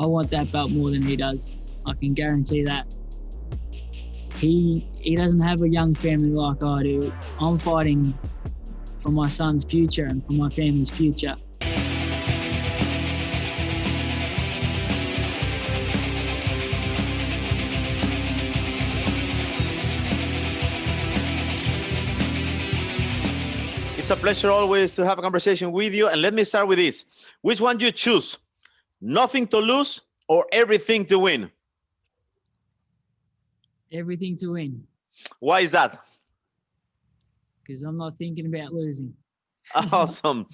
I want that belt more than he does. I can guarantee that. He doesn't have a young family like I do. I'm fighting for my son's future and for my family's future. It's a pleasure always to have a conversation with you. And let me start with this. Which one do you choose? Nothing to lose or everything to win? Everything to win. Why is that? Because I'm not thinking about losing. Awesome.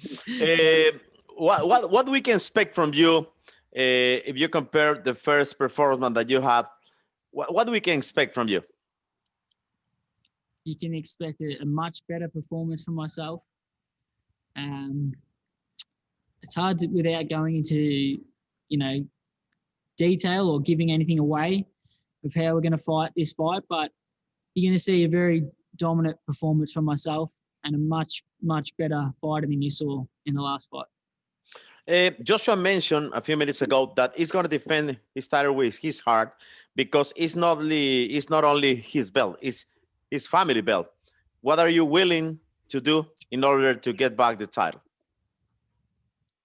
What we can expect from you if you compare the first performance that you had? What we can expect from you? You can expect a much better performance from myself. It's hard to, without going into, detail or giving anything away of how we're going to fight this fight, but you're going to see a very dominant performance from myself and a much, much better fighter than you saw in the last fight. Joshua mentioned a few minutes ago that he's going to defend his title with his heart because it's not only his belt, it's his family belt. What are you willing to do in order to get back the title?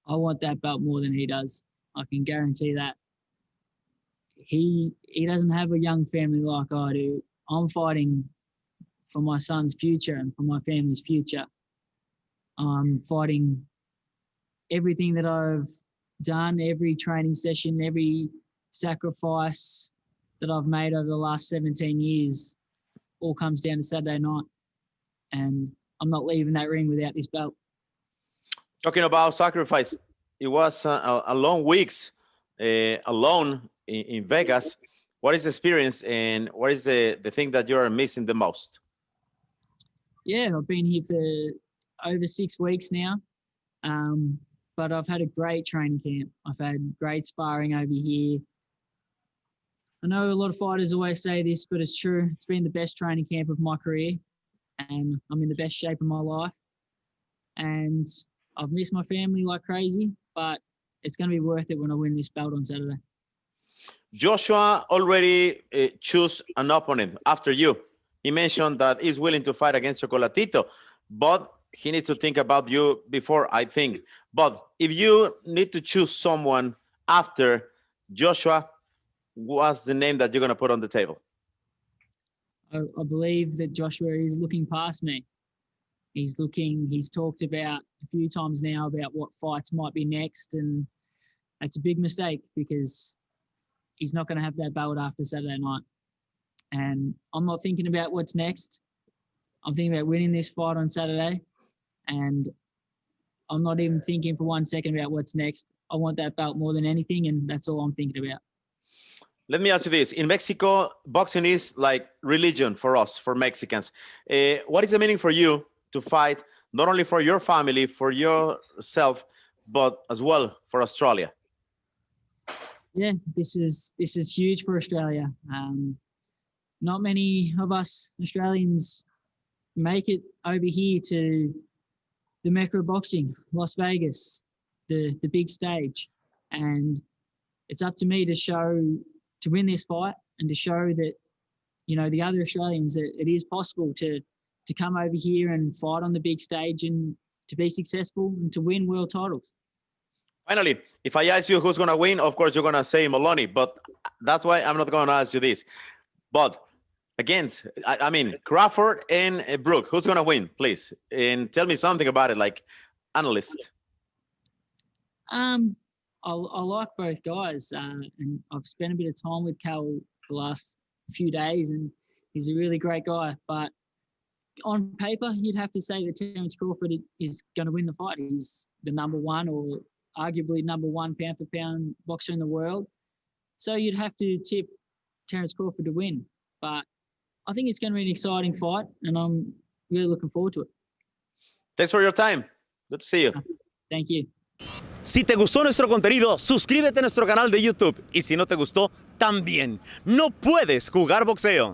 I want that belt more than he does. I can guarantee that. He doesn't have a young family like I do. I'm fighting for my son's future and for my family's future. I'm fighting everything that I've done, every training session, every sacrifice that I've made over the last 17 years all comes down to Saturday night. And I'm not leaving that ring without this belt. Talking about sacrifice, it was a long weeks alone in Vegas. What is the experience and what is the thing that you're missing the most? Yeah, I've been here for over 6 weeks now, but I've had a great training camp. I've had great sparring over here. I know a lot of fighters always say this, but it's true. It's been the best training camp of my career, and I'm in the best shape of my life. And I've missed my family like crazy, but it's going to be worth it when I win this belt on Saturday. Joshua already chose an opponent after you. He mentioned that he's willing to fight against Chocolatito, but he needs to think about you before, I think. But if you need to choose someone after Joshua, what's the name that you're going to put on the table? I believe that Joshua is looking past me. He's talked about a few times now about what fights might be next, and that's a big mistake because he's not going to have that belt after Saturday night. And I'm not thinking about what's next. I'm thinking about winning this fight on Saturday, and I'm not even thinking for 1 second about what's next. I want that belt more than anything, and that's all I'm thinking about. Let me ask you this. In Mexico, boxing is like religion for us, for Mexicans. What is the meaning for you to fight, not only for your family, for yourself, but as well for Australia? Yeah, this is huge for Australia. Not many of us Australians make it over here to the Mecca of boxing, Las Vegas, the big stage. And it's up to me to win this fight and to show that, the other Australians that it is possible to come over here and fight on the big stage and to be successful and to win world titles. Finally, if I ask you who's going to win, of course, you're going to say Maloney, but that's why I'm not going to ask you this. But against, Crawford and Brooke, who's going to win, please? And tell me something about it, like analyst. I like both guys, and I've spent a bit of time with Cal the last few days, and he's a really great guy. But on paper, you'd have to say that Terence Crawford is going to win the fight. He's the number one or arguably number one pound-for-pound boxer in the world. So you'd have to tip Terence Crawford to win. But I think it's going to be an exciting fight, and I'm really looking forward to it. Thanks for your time. Good to see you. Thank you. Si te gustó nuestro contenido, suscríbete a nuestro canal de YouTube. Y si no te gustó, también. No puedes jugar boxeo.